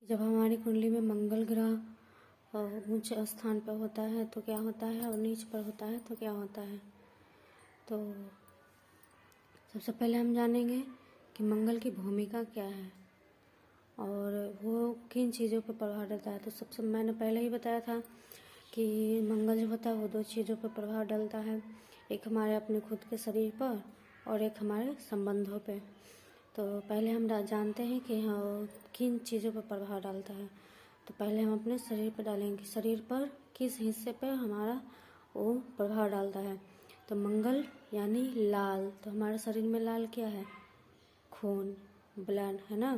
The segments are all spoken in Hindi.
जब हमारी कुंडली में मंगल ग्रह ऊंच स्थान पर होता है तो क्या होता है और नीच पर होता है तो क्या होता है। तो सबसे पहले हम जानेंगे कि मंगल की भूमिका क्या है और वो किन चीज़ों पर प्रभाव डालता है। तो सबसे मैंने पहले ही बताया था कि मंगल जो होता है वो दो चीज़ों पर प्रभाव डालता है, एक हमारे अपने खुद के शरीर पर और एक हमारे संबंधों पे। तो पहले हम जानते हैं कि हाँ किन चीज़ों पर प्रभाव डालता है। तो पहले हम अपने शरीर पर डालेंगे कि शरीर पर किस हिस्से पर हमारा वो प्रभाव डालता है। तो मंगल यानी लाल, तो हमारे शरीर में लाल क्या है, खून, ब्लड है ना।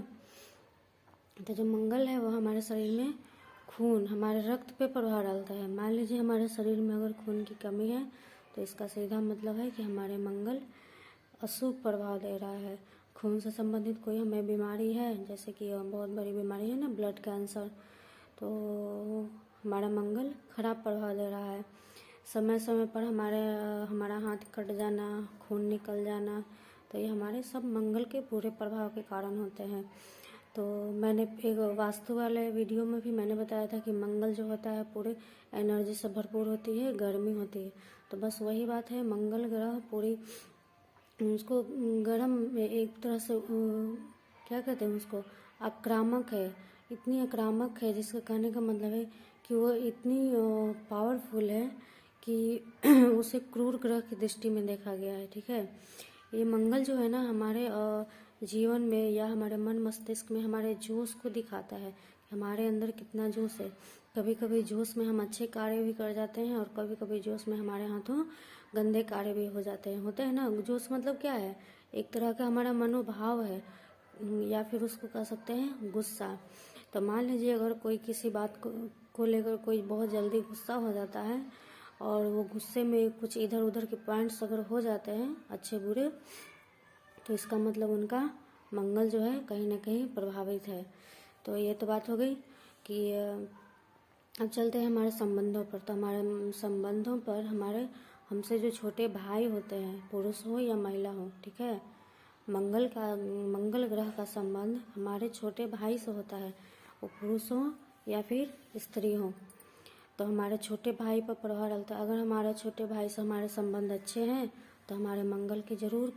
तो जो मंगल है वो हमारे शरीर में खून, हमारे रक्त पे प्रभाव डालता है। मान लीजिए हमारे शरीर में अगर खून की कमी है तो इसका सीधा मतलब है कि हमारे मंगल अशुभ प्रभाव दे रहा है। खून से संबंधित कोई हमें बीमारी है, जैसे कि बहुत बड़ी बीमारी है ना, ब्लड कैंसर, तो हमारा मंगल खराब प्रभाव दे रहा है। समय समय पर हमारा हाथ कट जाना, खून निकल जाना, तो ये हमारे सब मंगल के पूरे प्रभाव के कारण होते हैं। तो मैंने एक वास्तु वाले वीडियो में भी मैंने बताया था कि मंगल जो होता है पूरे एनर्जी से भरपूर होती है, गर्मी होती है। तो बस वही बात है, मंगल ग्रह पूरी उसको गर्म एक तरह से क्या कहते हैं उसको, आक्रामक है, इतनी आक्रामक है जिसका कहने का मतलब है कि वो इतनी पावरफुल है कि उसे क्रूर ग्रह की दृष्टि में देखा गया है। ठीक है, ये मंगल जो है ना हमारे जीवन में या हमारे मन मस्तिष्क में हमारे जोश को दिखाता है, हमारे अंदर कितना जोश है। कभी कभी जोश में हम अच्छे कार्य भी कर जाते हैं और कभी कभी जोश में हमारे हाथों गंदे कार्य भी हो जाते हैं, होते हैं ना। जोश मतलब क्या है, एक तरह का हमारा मनोभाव है, या फिर उसको कह सकते हैं गुस्सा। तो मान लीजिए अगर कोई किसी बात को लेकर कोई बहुत जल्दी गुस्सा हो जाता है और वो गुस्से में कुछ इधर उधर के पॉइंट्स अगर हो जाते हैं अच्छे बुरे, तो इसका मतलब उनका मंगल जो है कहीं ना कहीं प्रभावित है। तो ये तो बात हो गई कि अब चलते हैं हमारे संबंधों पर। तो हमारे संबंधों पर हमसे जो छोटे भाई होते हैं, पुरुष हो या महिला हो, ठीक है, मंगल ग्रह का संबंध हमारे छोटे भाई से होता है, वो पुरुष हो या फिर स्त्री हो। तो हमारे छोटे भाई पर प्रभाव डालता है। अगर हमारे छोटे भाई से हमारे संबंध अच्छे हैं तो हमारे मंगल के जरूर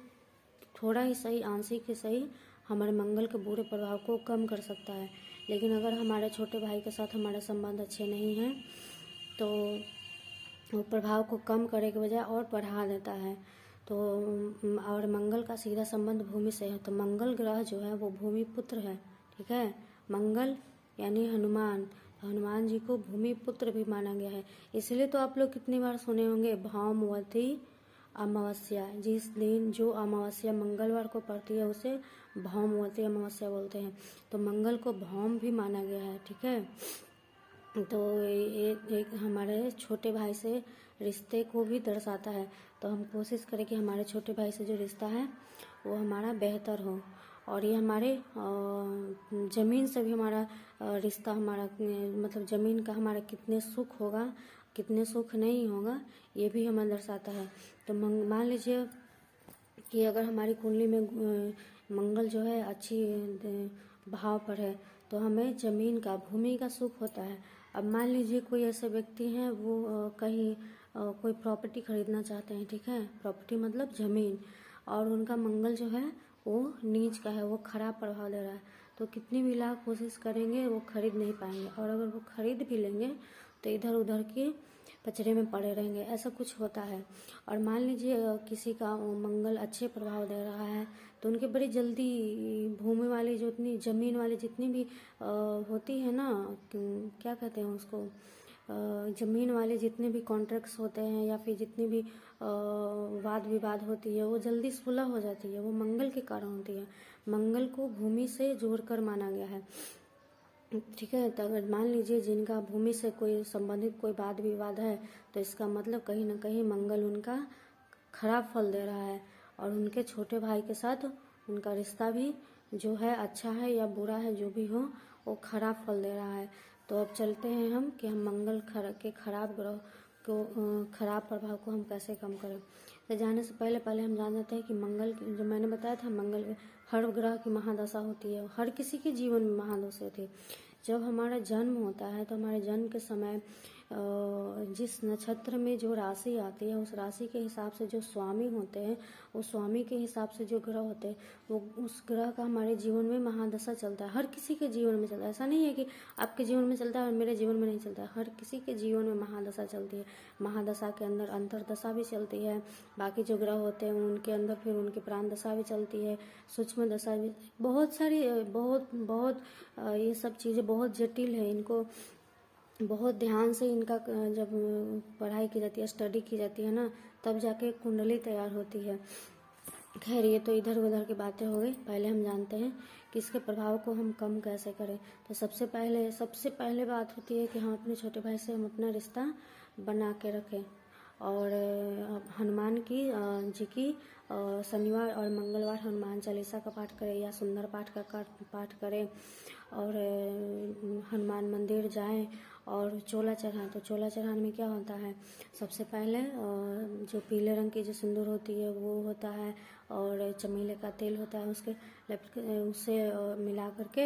थोड़ा ही सही, आंशिक ही सही, हमारे मंगल के बुरे प्रभाव को कम कर सकता है। लेकिन अगर हमारे छोटे भाई के साथ हमारे संबंध अच्छे नहीं हैं तो वो प्रभाव को कम करे के बजाय और बढ़ा देता है। तो और मंगल का सीधा संबंध भूमि से है, तो मंगल ग्रह जो है वो भूमि पुत्र है। ठीक है, मंगल यानी हनुमान, हनुमान जी को भूमि पुत्र भी माना गया है। इसलिए तो आप लोग कितनी बार सुने होंगे भौमवती अमावस्या, जिस दिन जो अमावस्या मंगलवार को पड़ती है उसे भौमवती अमावस्या बोलते हैं। तो मंगल को भौम भी माना गया है। ठीक है, तो एक हमारे छोटे भाई से रिश्ते को भी दर्शाता है। तो हम कोशिश करें कि हमारे छोटे भाई से जो रिश्ता है वो हमारा बेहतर हो। और ये हमारे ज़मीन से भी हमारा रिश्ता, हमारा मतलब ज़मीन का हमारा कितने सुख होगा, कितने सुख नहीं होगा, ये भी हमें दर्शाता है। तो मान लीजिए कि अगर हमारी कुंडली में मंगल जो है अच्छी भाव पर है तो हमें ज़मीन का, भूमि का सुख होता है। अब मान लीजिए कोई ऐसे व्यक्ति हैं वो कहीं कोई प्रॉपर्टी खरीदना चाहते हैं, ठीक है, प्रॉपर्टी मतलब ज़मीन, और उनका मंगल जो है वो नीच का है, वो खराब प्रभाव दे रहा है, तो कितनी भी लाख कोशिश करेंगे वो खरीद नहीं पाएंगे। और अगर वो खरीद भी लेंगे तो इधर उधर के कचरे में पड़े रहेंगे, ऐसा कुछ होता है। और मान लीजिए किसी का मंगल अच्छे प्रभाव दे रहा है तो उनके बड़ी जल्दी भूमि वाली जो इतनी ज़मीन वाली जितनी भी होती है ना, क्या कहते हैं उसको, ज़मीन वाले जितने भी कॉन्ट्रैक्ट्स होते हैं या फिर जितनी भी वाद विवाद होती है वो जल्दी सुलह हो जाती है, वो मंगल के कारण होती है। मंगल को भूमि से जोड़कर माना गया है। ठीक है, तो अगर मान लीजिए जिनका भूमि से कोई संबंधित कोई वाद विवाद है तो इसका मतलब कहीं ना कहीं मंगल उनका खराब फल दे रहा है और उनके छोटे भाई के साथ उनका रिश्ता भी जो है अच्छा है या बुरा है, जो भी हो वो खराब फल दे रहा है। तो अब चलते हैं हम कि हम मंगल के खराब ग्रह को, खराब प्रभाव को हम कैसे कम करें। तो जाने से पहले हम जान जाते हैं कि मंगल, जो मैंने बताया था, मंगल हर ग्रह की महादशा होती है, हर किसी के जीवन में महादशा होती है। जब हमारा जन्म होता है तो हमारे जन्म के समय जिस नक्षत्र में जो राशि आती है उस राशि के हिसाब से जो स्वामी होते हैं, उस स्वामी के हिसाब से जो ग्रह होते हैं, वो उस ग्रह का हमारे जीवन में महादशा चलता है। हर किसी के जीवन में चलता है, ऐसा नहीं है कि आपके जीवन में चलता है और मेरे जीवन में नहीं चलता है। हर किसी के जीवन में महादशा चलती है। महादशा के अंदर अंतरदशा भी चलती है, बाकी जो ग्रह होते हैं उनके अंदर फिर उनकी प्राण दशा भी चलती है, सूक्ष्म दशा भी, बहुत सारी बहुत ये सब चीज़ें बहुत जटिल है। इनको बहुत ध्यान से इनका जब पढ़ाई की जाती है, स्टडी की जाती है ना, तब जाके कुंडली तैयार होती है। खैर, ये तो इधर उधर की बातें हो गई। पहले हम जानते हैं कि इसके प्रभाव को हम कम कैसे करें। तो सबसे पहले बात होती है कि हम अपने छोटे भाई से हम अपना रिश्ता बना के रखें, और हनुमान जी की शनिवार और मंगलवार हनुमान चालीसा का पाठ करें या सुंदर पाठ का पाठ करें, और हनुमान मंदिर जाएं और चोला चढ़ाएं। तो चोला चढ़ाने में क्या होता है, सबसे पहले जो पीले रंग की जो सिंदूर होती है वो होता है, और चमेली का तेल होता है, उससे मिला करके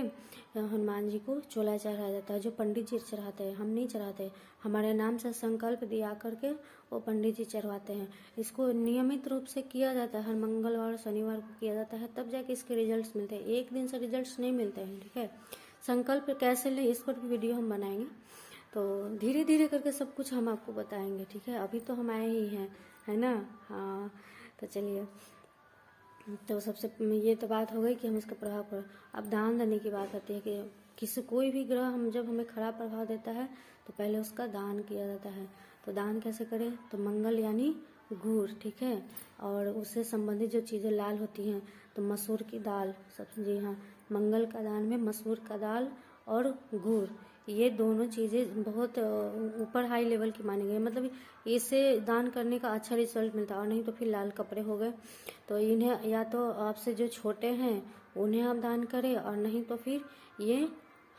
हनुमान जी को चोला चढ़ाया जाता है। जो पंडित जी चढ़ाते हैं, हम नहीं चढ़ाते, हमारे नाम से संकल्प दिया करके वो पंडित जी चढ़वाते हैं। इसको नियमित रूप से किया जाता है, हर मंगलवार और शनिवार को किया जाता है, तब जाके इसके रिजल्ट्स मिलते हैं। एक दिन से रिजल्ट्स नहीं मिलते हैं, ठीक है। संकल्प कैसे ले, इस पर भी वीडियो हम बनाएंगे, तो धीरे धीरे करके सब कुछ हम आपको बताएंगे, ठीक है। अभी तो हम आए ही हैं, है ना। हाँ, तो चलिए, तो सबसे ये तो बात हो गई कि हम इसका प्रभाव पर। अब दान देने की बात आती है कि कोई भी ग्रह जब हमें खराब प्रभाव देता है तो पहले उसका दान किया जाता है। तो दान कैसे करें, तो मंगल यानी गुड़, ठीक है, और उससे संबंधित जो चीज़ें लाल होती हैं, तो मसूर की दाल, सब, जी हाँ, मंगल का दान में मसूर का दाल और गुड़, ये दोनों चीज़ें बहुत ऊपर हाई लेवल की मानी गई। मतलब इससे दान करने का अच्छा रिजल्ट मिलता है। और नहीं तो फिर लाल कपड़े हो गए, तो इन्हें या तो आपसे जो छोटे हैं उन्हें आप दान करें, और नहीं तो फिर ये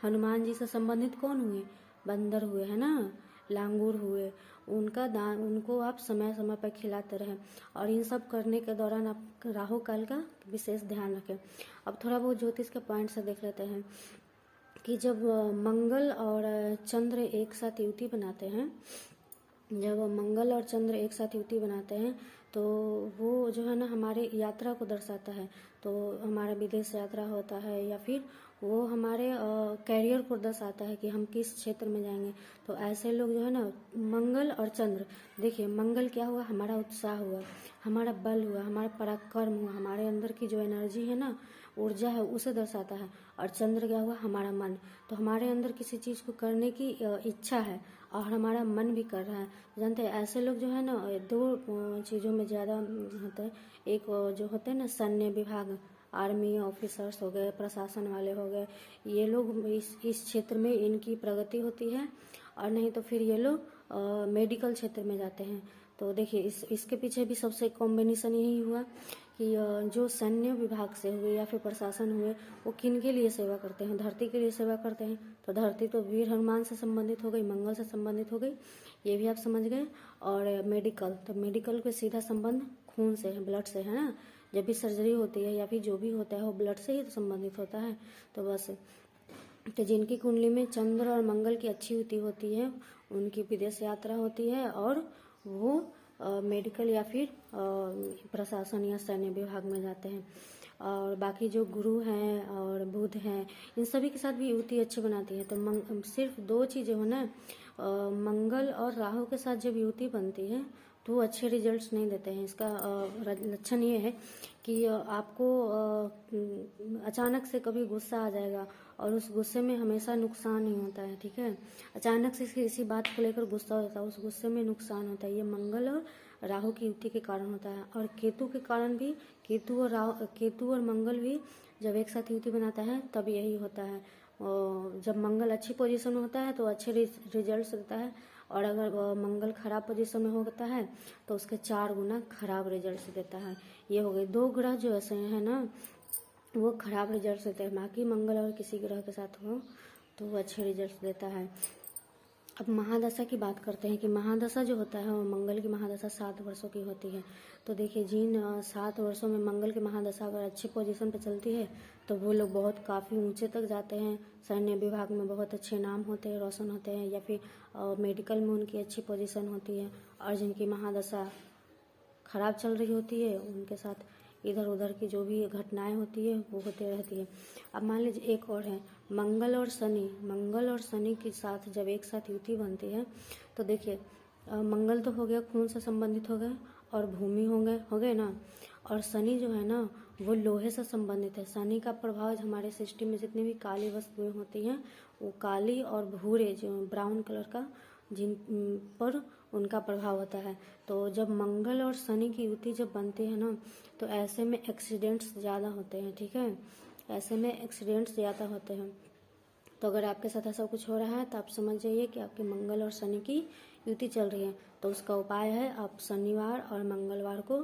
हनुमान जी से संबंधित कौन हुए, बंदर हुए, है ना, लांगूर हुए, उनका दान, उनको आप समय समय पर खिलाते रहें। और इन सब करने के दौरान आप राहु काल का विशेष ध्यान रखें। अब थोड़ा बहुत ज्योतिष के पॉइंट से देख लेते हैं कि जब मंगल और चंद्र एक साथ युति बनाते हैं, जब मंगल और चंद्र एक साथ युति बनाते हैं तो वो जो है ना हमारे यात्रा को दर्शाता है। तो हमारा विदेश यात्रा होता है, या फिर वो हमारे कैरियर को दर्शाता है कि हम किस क्षेत्र में जाएंगे। तो ऐसे लोग जो है ना, मंगल और चंद्र, देखिए मंगल क्या हुआ, हमारा उत्साह हुआ, हमारा बल हुआ, हमारा पराक्रम हुआ, हमारे अंदर की जो एनर्जी है ना, ऊर्जा है, उसे दर्शाता है। और चंद्र क्या हुआ, हमारा मन। तो हमारे अंदर किसी चीज़ को करने की इच्छा है और हमारा मन भी कर रहा है। जानते हैं ऐसे लोग जो है ना, दो चीज़ों में ज़्यादा होता है। एक जो होते हैं ना सैन्य विभाग, आर्मी ऑफिसर्स हो गए, प्रशासन वाले हो गए, ये लोग इस क्षेत्र में इनकी प्रगति होती है। और नहीं तो फिर ये लोग मेडिकल क्षेत्र में जाते हैं। तो देखिए इसके पीछे भी सबसे कॉम्बिनेशन यही हुआ कि जो सैन्य विभाग से हुए या फिर प्रशासन हुए, वो किन के लिए सेवा करते हैं, धरती के लिए सेवा करते हैं। तो धरती तो वीर हनुमान से संबंधित हो गई, मंगल से संबंधित हो गई, ये भी आप समझ गए। और मेडिकल, तो मेडिकल का सीधा संबंध खून से है, ब्लड से, है ना। जब भी सर्जरी होती है या फिर जो भी होता है वो ब्लड से ही तो संबंधित होता है। तो बस, तो जिनकी कुंडली में चंद्र और मंगल की अच्छी युति होती है उनकी विदेश यात्रा होती है, और वो मेडिकल या फिर प्रशासन या सैन्य विभाग में जाते हैं। और बाकी जो गुरु हैं और बुध हैं, इन सभी के साथ भी युति अच्छी बनाती है। तो सिर्फ दो चीज़ें हो ना, मंगल और राहु के साथ जब युति बनती है तो वो अच्छे रिजल्ट्स नहीं देते हैं। इसका लक्षण ये है कि आपको अचानक से कभी गुस्सा आ जाएगा, और उस गुस्से में हमेशा नुकसान ही होता है, ठीक है। अचानक से किसी बात को लेकर गुस्सा होता है, उस गुस्से में नुकसान होता है। ये मंगल और राहु की युति के कारण होता है। और केतु के कारण भी, केतु और मंगल भी जब एक साथ युति बनाता है तब यही होता है। जब मंगल अच्छी पोजीशन में होता है तो अच्छे रिजल्ट्स देता है, और अगर मंगल खराब पोजीशन में होता है तो उसके 4 गुना खराब रिजल्ट्स देता है। ये हो गए 2 ग्रह जो ऐसे हैं ना, वो खराब रिजल्ट्स देते हैं। बाकी मंगल और किसी ग्रह के साथ हो तो वो अच्छे रिजल्ट्स देता है। अब महादशा की बात करते हैं कि महादशा जो होता है वो मंगल की महादशा 7 वर्षों की होती है। तो देखिए जिन 7 वर्षों में मंगल की महादशा अगर अच्छी पोजीशन पे चलती है तो वो लोग बहुत काफ़ी ऊंचे तक जाते हैं, सैन्य विभाग में बहुत अच्छे नाम होते हैं, रोशन होते हैं, या फिर मेडिकल में उनकी अच्छी पोजीशन होती है। और जिनकी महादशा खराब चल रही होती है उनके साथ इधर उधर की जो भी घटनाएं होती है वो होती रहती है। अब मान लीजिए एक और है मंगल और शनि के साथ जब एक साथ युति बनती है तो देखिए मंगल तो हो गया खून से संबंधित हो गए और भूमि हो गए ना, और शनि जो है ना वो लोहे से संबंधित है। शनि का प्रभाव हमारे सृष्टि में जितनी भी काली वस्तुएं होती हैं वो काली और भूरे जो ब्राउन कलर का जिन पर उनका प्रभाव होता है। तो जब मंगल और शनि की युति जब बनती है ना तो ऐसे में एक्सीडेंट्स ज़्यादा होते हैं, ठीक है, ऐसे में एक्सीडेंट्स ज़्यादा होते हैं। तो अगर आपके साथ ऐसा कुछ हो रहा है तो आप समझ जाइए कि आपके मंगल और शनि की युति चल रही है। तो उसका उपाय है आप शनिवार और मंगलवार को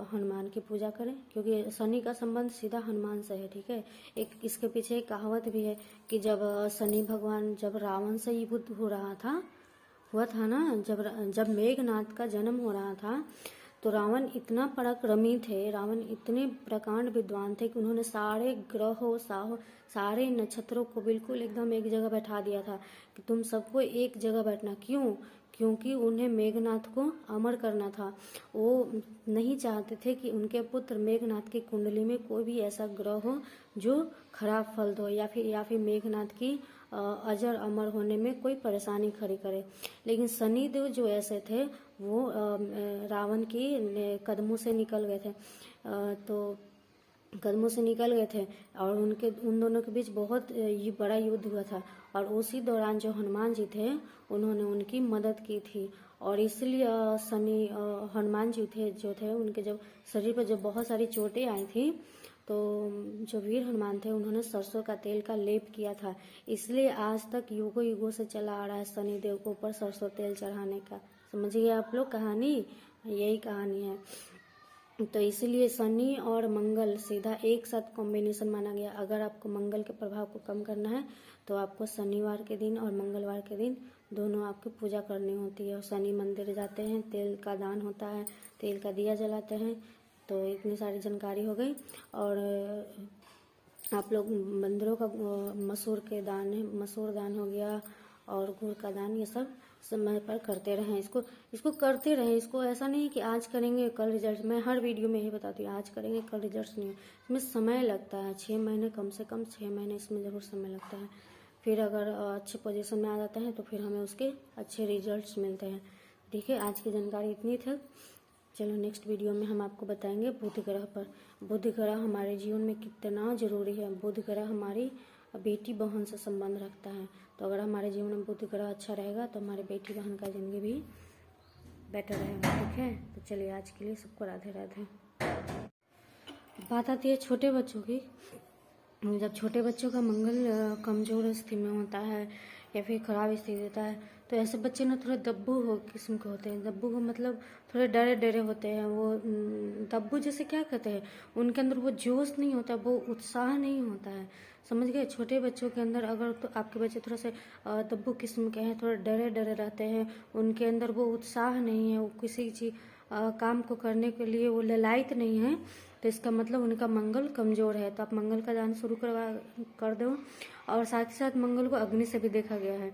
हनुमान की पूजा करें, क्योंकि शनि का संबंध सीधा हनुमान से है, ठीक है। एक इसके पीछे एक कहावत भी है कि जब शनि भगवान जब रावण से युद्ध हुआ था ना, जब मेघनाथ का जन्म हो रहा था तो रावण इतना पराक्रमी थे, रावण इतने प्रकांड विद्वान थे कि उन्होंने सारे ग्रहों सारे नक्षत्रों को बिल्कुल एकदम एक जगह बैठा दिया था कि तुम सबको एक जगह बैठना। क्योंकि उन्हें मेघनाथ को अमर करना था। वो नहीं चाहते थे कि उनके पुत्र मेघनाथ की कुंडली में कोई भी ऐसा ग्रह हो जो खराब फल दो या फिर मेघनाथ की अजर अमर होने में कोई परेशानी खड़ी करे। लेकिन शनिदेव जो ऐसे थे वो रावण की कदमों से निकल गए थे, तो कदमों से निकल गए थे और उन दोनों के बीच बहुत बड़ा युद्ध हुआ था। और उसी दौरान जो हनुमान जी थे उन्होंने उनकी मदद की थी, और इसलिए हनुमान जी जो थे उनके जब शरीर पर जब बहुत सारी चोटें आई थी तो जो वीर हनुमान थे उन्होंने सरसों का तेल का लेप किया था। इसलिए आज तक युगों युगों से चला आ रहा है शनिदेव को ऊपर सरसों तेल चढ़ाने का। समझिए आप लोग कहानी, यही कहानी है। तो इसीलिए शनि और मंगल सीधा एक साथ कॉम्बिनेशन माना गया। अगर आपको मंगल के प्रभाव को कम करना है तो आपको शनिवार के दिन और मंगलवार के दिन दोनों आपको पूजा करनी होती है। और शनि मंदिर जाते हैं, तेल का दान होता है, तेल का दिया जलाते हैं। तो इतनी सारी जानकारी हो गई। और आप लोग मंदिरों का मसूर दान हो गया और गुड़ का दान, ये सब समय पर करते रहें। इसको करते रहें। इसको ऐसा नहीं कि आज करेंगे कल रिजल्ट। मैं हर वीडियो में यही बताती हूँ, आज करेंगे कल रिजल्ट नहीं है। इसमें समय लगता है 6 महीने, कम से कम 6 महीने इसमें ज़रूर समय लगता है। फिर अगर अच्छे पोजीशन में आ जाते हैं तो फिर हमें उसके अच्छे रिजल्ट्स मिलते हैं। ठीक है, आज की जानकारी इतनी थी। चलो नेक्स्ट वीडियो में हम आपको बताएंगे बुध ग्रह पर। बुध ग्रह हमारे जीवन में कितना जरूरी है। बुध ग्रह हमारी बेटी बहन से संबंध रखता है। तो अगर हमारे जीवन में बुध ग्रह अच्छा रहेगा तो हमारे बेटी बहन का जिंदगी भी बेटर रहेगा। ठीक है, तो चलिए आज के लिए सबको राधे राधे। बात आती है छोटे बच्चों की। जब छोटे बच्चों का मंगल कमजोर स्थिति में होता है या फिर खराब स्थिति होता है तो ऐसे बच्चे ना थोड़े दब्बू किस्म के होते हैं। दब्बू को मतलब थोड़े डरे होते हैं। वो दब्बू जैसे क्या कहते हैं, उनके अंदर वो जोश नहीं होता, वो उत्साह नहीं होता है। समझ गए? छोटे बच्चों के अंदर अगर तो आपके बच्चे थोड़ा से दब्बू किस्म के हैं, थोड़े डरे रहते हैं, उनके अंदर वो उत्साह नहीं है, वो किसी चीज काम को करने के लिए वो ललायत नहीं है, तो इसका मतलब उनका मंगल कमजोर है। तो आप मंगल का दान शुरू कर दो। और साथ ही साथ मंगल को अग्नि से भी देखा गया है।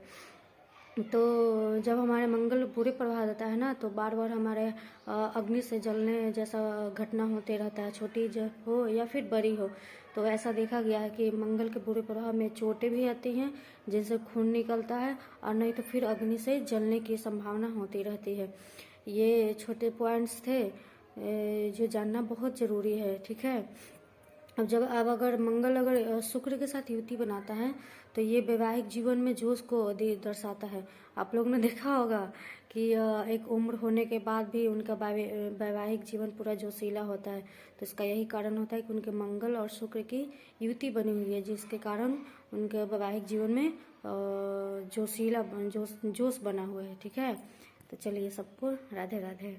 तो जब हमारे मंगल बुरे प्रभाव देता है ना तो बार बार हमारे अग्नि से जलने जैसा घटना होते रहता है, छोटी हो या फिर बड़ी हो। तो ऐसा देखा गया है कि मंगल के बुरे प्रभाव में चोटें भी आती हैं जिनसे खून निकलता है, और नहीं तो फिर अग्नि से जलने की संभावना होती रहती है। ये छोटे पॉइंट्स थे जो जानना बहुत ज़रूरी है। ठीक है, अब अगर मंगल अगर शुक्र के साथ युति बनाता है तो ये वैवाहिक जीवन में जोश को दर्शाता है। आप लोग ने देखा होगा कि एक उम्र होने के बाद भी उनका वैवाहिक जीवन पूरा जोशीला होता है। तो इसका यही कारण होता है कि उनके मंगल और शुक्र की युति बनी हुई है, जिसके कारण उनके वैवाहिक जीवन में जोश बना हुआ है। ठीक है, तो चलिए सबको राधे राधे।